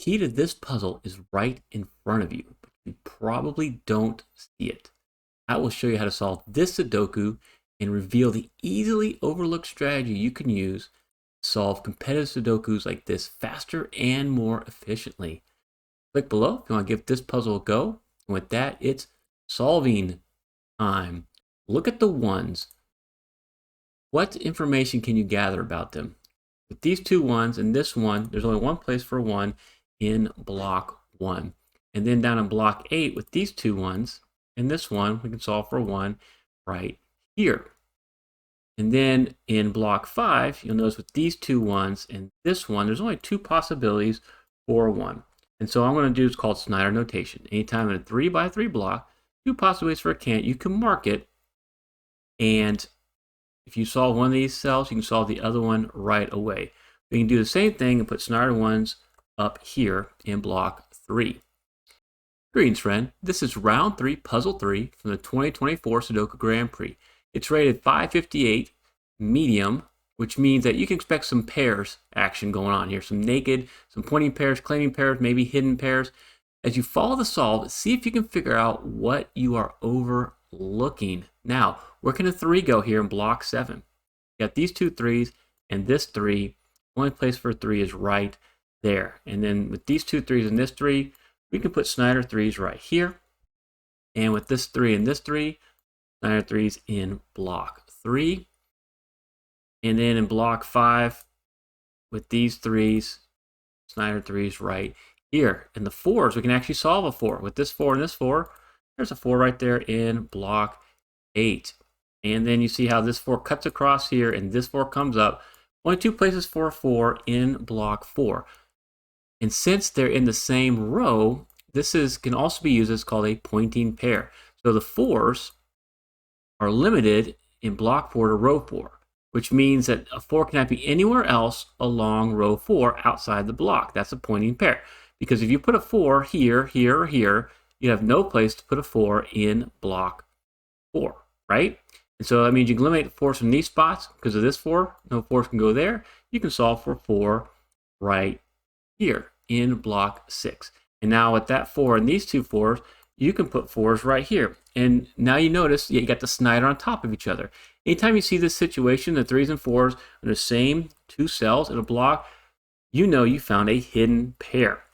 key to this puzzle is right in front of you, but you probably don't see it. I will show you how to solve this Sudoku and reveal the easily overlooked strategy you can use to solve competitive Sudokus like this faster and more efficiently. Click below if you want to give this puzzle a go. And with that, it's solving time. Look at the ones. What information can you gather about them? With these two ones and this one, there's only one place for one in block 1. And then down in block 8 with these two ones and this one, we can solve for 1 right here. And then in block 5, you'll notice with these two ones and this one, there's only 2 possibilities for 1. And so I'm going to do is called Snyder Notation. Anytime in a 3x3 block, 2 possibilities for a cant, you can mark it. And if you solve one of these cells, you can solve the other one right away. We can do the same thing and put Snyder ones up here in block 3. Greetings, friend. This is round 3, puzzle 3 from the 2024 Sudoku Grand Prix. It's rated 558 medium, which means that you can expect some pairs action going on here. Some naked, some pointing pairs, claiming pairs, maybe hidden pairs. As you follow the solve, see if you can figure out what you are overlooking. Now, where can a 3 go here in block 7? You got these 2 3s and this 3. Only place for a 3 is right there. And then with these 2 3s and this 3, we can put Snyder 3s right here. And with this 3 and this 3, Snyder 3s in block 3. And then in block 5, with these 3s, Snyder 3s right here. And the 4s, we can actually solve a 4. With this 4 and this 4, there's a 4 right there in block 8. And then you see how this 4 cuts across here and this 4 comes up. Only 2 places for a 4 in block 4. And since they're in the same row, this can also be used as called a pointing pair. So the 4s are limited in block 4 to row 4, which means that a 4 cannot be anywhere else along row 4 outside the block. That's a pointing pair. Because if you put a 4 here, here, or here, you have no place to put a 4 in block 4, right? And so that means you can eliminate 4s from these spots because of this 4. No 4s can go there. You can solve for 4 right here in block 6. And now with that 4 and these 2 4s, you can put 4s right here. And now you notice you got the Snyder on top of each other. Anytime you see this situation, the 3s and 4s in the same 2 cells in a block, you know you found a hidden pair.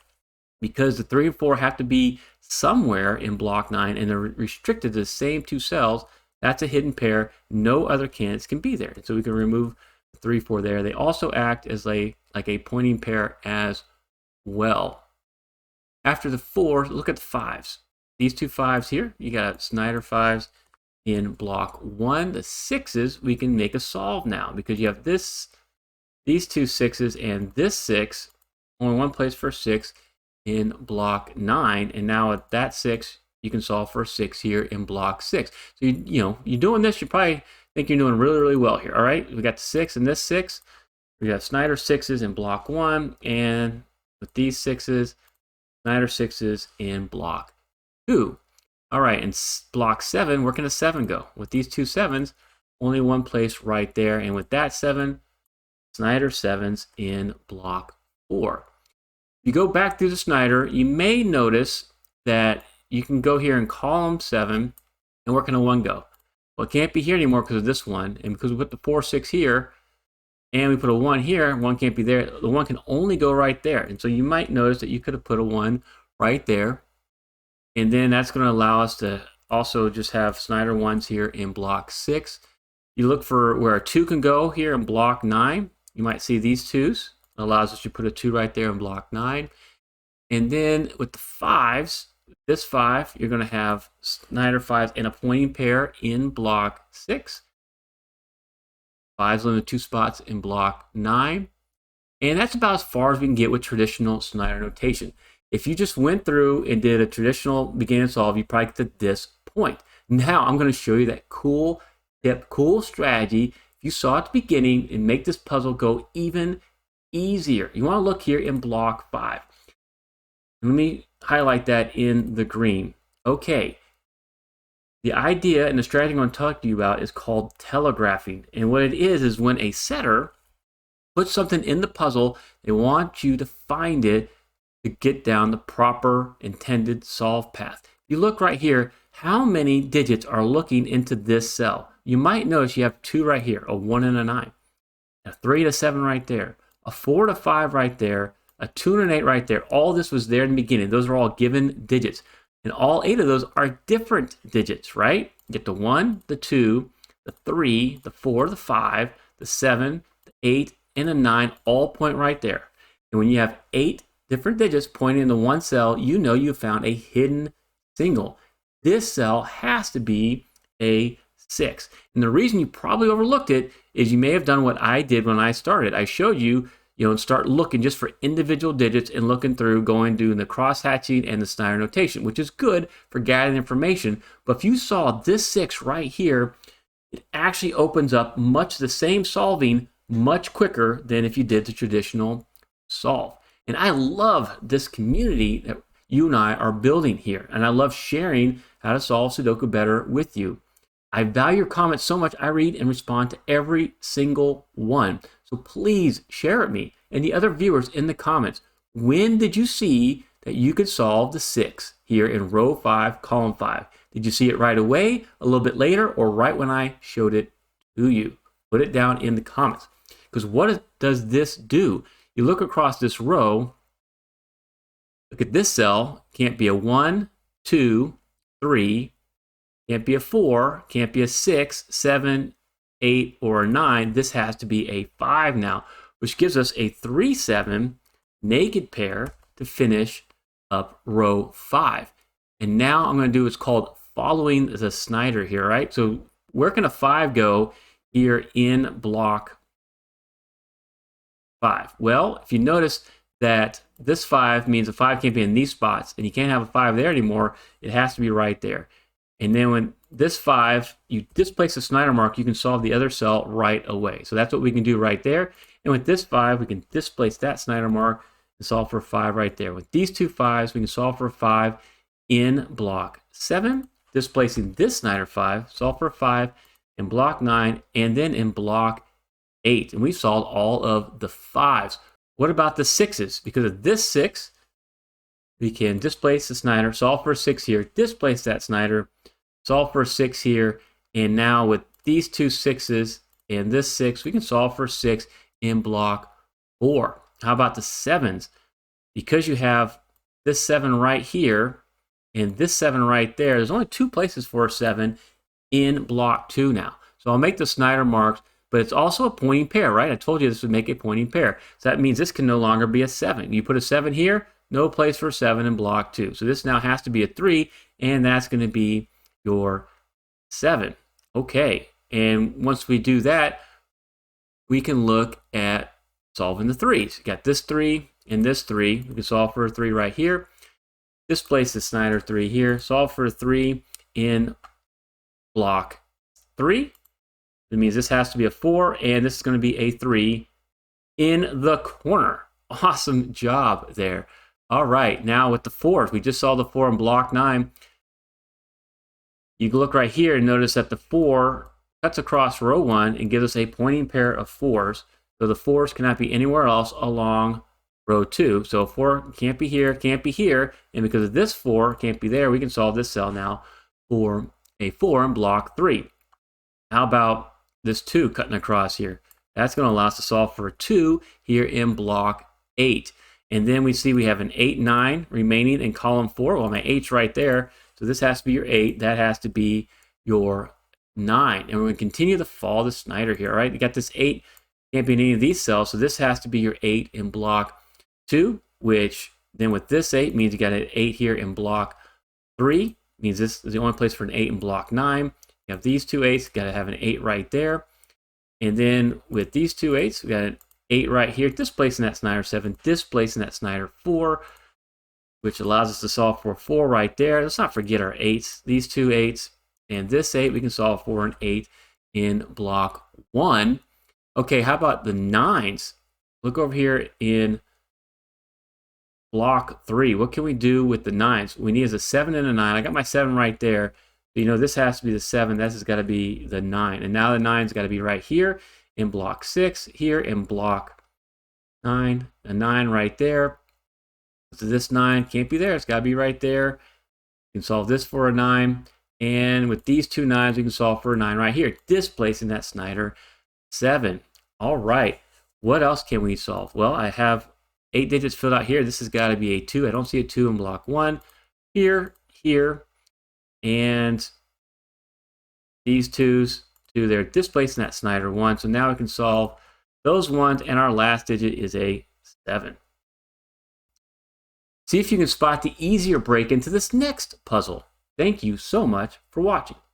Because the 3 and 4 have to be somewhere in block 9 and they're restricted to the same 2 cells, that's a hidden pair. No other candidates can be there. And so we can remove the 3, 4 there. They also act as like a pointing pair as well. After the 4s, look at the 5s. These 2 5s here, you got Snyder 5s in block 1. The 6s, we can make a solve now because you have these 2 6s and this 6, only one place for 6 in block 9. And now at that 6, you can solve for a 6 here in block 6. So you're doing this, you probably think you're doing really, really well here. All right, we got the 6 and this 6. We got Snyder 6s in block 1, and with these 6s, Snyder 6s in block 2. All right, in block 7, where can a 7 go? With these 2 7s, only one place right there. And with that 7, Snyder 7s in block 4. If you go back through the Snyder, you may notice that you can go here in column 7, and where can a 1 go? Well, it can't be here anymore because of this one. And because we put the 4, 6 here, and we put a 1 here, 1 can't be there. The 1 can only go right there. And so you might notice that you could have put a 1 right there. And then that's going to allow us to also just have Snyder 1s here in block 6. You look for where a 2 can go here in block 9. You might see these 2s. It allows us to put a 2 right there in block 9. And then with the 5s, this 5, you're going to have Snyder 5s in a pointing pair in block 6. 5s limited 2 spots in block 9. And that's about as far as we can get with traditional Snyder notation. If you just went through and did a traditional begin and solve, you probably get to this point. Now I'm going to show you that cool tip, cool strategy. If you saw at the beginning and make this puzzle go even easier. You want to look here in block 5. Let me highlight that in the green. Okay. The idea and the strategy I'm going to talk to you about is called telegraphing. And what it is when a setter puts something in the puzzle, they want you to find it to get down the proper intended solve path. You look right here, how many digits are looking into this cell? You might notice you have 2 right here, a 1 and a 9, a 3 and a 7 right there, a 4 and a 5 right there, a 2 and an 8 right there. All this was there in the beginning. Those are all given digits. And all 8 of those are different digits, right? You get the 1, the 2, the 3, the 4, the 5, the 7, the 8, and the 9 all point right there. And when you have 8 different digits pointing into one cell, you know you found a hidden single. This cell has to be a 6. And the reason you probably overlooked it is you may have done what I did when I started. I showed you, start looking just for individual digits and looking through, going doing the cross-hatching and the Snyder notation, which is good for gathering information. But if you saw this 6 right here, it actually opens up much the same solving much quicker than if you did the traditional solve. And I love this community that you and I are building here. And I love sharing how to solve Sudoku better with you. I value your comments so much. I read and respond to every single one. So please share with me and the other viewers in the comments. When did you see that you could solve the 6 here in row 5, column 5? Did you see it right away, a little bit later, or right when I showed it to you? Put it down in the comments. Because what does this do? You look across this row, look at this cell, can't be a 1, 2, 3, can't be a 4, can't be a 6, 7, 8, or a 9. This has to be a 5 now, which gives us a 3, 7 naked pair to finish up row 5. And now I'm going to do what's called following the Snyder here, right? So where can a 5 go here in block 5? Well, if you notice that this 5 means a 5 can't be in these spots, and you can't have a 5 there anymore, it has to be right there. And then when this 5, you displace the Snyder mark, you can solve the other cell right away. So that's what we can do right there. And with this 5, we can displace that Snyder mark and solve for 5 right there. With these two 5s, we can solve for 5 in block 7, displacing this Snyder 5, solve for 5 in block 9, and then in block 8. And we've solved all of the 5s. What about the 6s? Because of this 6, we can displace the Snyder, solve for a 6 here, displace that Snyder, solve for a 6 here, and now with these two 6s and this 6, we can solve for 6 in block 4. How about the 7s? Because you have this 7 right here and this 7 right there, there's only 2 places for a 7 in block 2 now. So I'll make the Snyder marks, but it's also a pointing pair, right? I told you this would make a pointing pair. So that means this can no longer be a 7. You put a 7 here, no place for a 7 in block 2. So this now has to be a 3, and that's going to be your 7. Okay, and once we do that, we can look at solving the 3s. You got this 3 and this 3. We can solve for a 3 right here. Displace the Snyder 3 here. Solve for a 3 in block 3. That means this has to be a 4, and this is going to be a 3 in the corner. Awesome job there. All right, now with the 4s, we just saw the 4 in block 9. You can look right here and notice that the 4 cuts across row 1 and gives us a pointing pair of 4s. So the 4s cannot be anywhere else along row 2. So 4 can't be here, can't be here. And because of this 4 can't be there, we can solve this cell now for a 4 in block 3. How about this 2 cutting across here? That's going to allow us to solve for a 2 here in block 8. And then we see we have an 8, 9 remaining in column 4. Well, my 8's right there. So this has to be your 8. That has to be your 9. And we're going to continue to follow the Snyder here, all right? You got this 8. Can't be in any of these cells. So this has to be your 8 in block 2, which then with this 8 means you got an 8 here in block 3. Means this is the only place for an 8 in block 9. You have these two 8s. Got to have an 8 right there. And then with these two 8s, we got an 8 right here, displacing that Snyder 7, displacing that Snyder 4, which allows us to solve for 4 right there. Let's not forget our 8s. These two 8s and this 8, we can solve for an 8 in block 1. Okay, how about the 9s? Look over here in block 3. What can we do with the 9s? We need is a 7 and a 9. I got my 7 right there. You know, this has to be the 7. This has got to be the 9. And now the 9's got to be right here in block 6, here in block 9, a 9 right there. So this 9 can't be there. It's got to be right there. You can solve this for a 9. And with these two 9s, we can solve for a 9 right here, displacing that Snyder 7. All right. What else can we solve? Well, I have 8 digits filled out here. This has got to be a 2. I don't see a 2 in block 1. Here, and these 2s, they're displacing that Snyder 1. So now we can solve those 1s, and our last digit is a 7. See if you can spot the easier break into this next puzzle. Thank you so much for watching.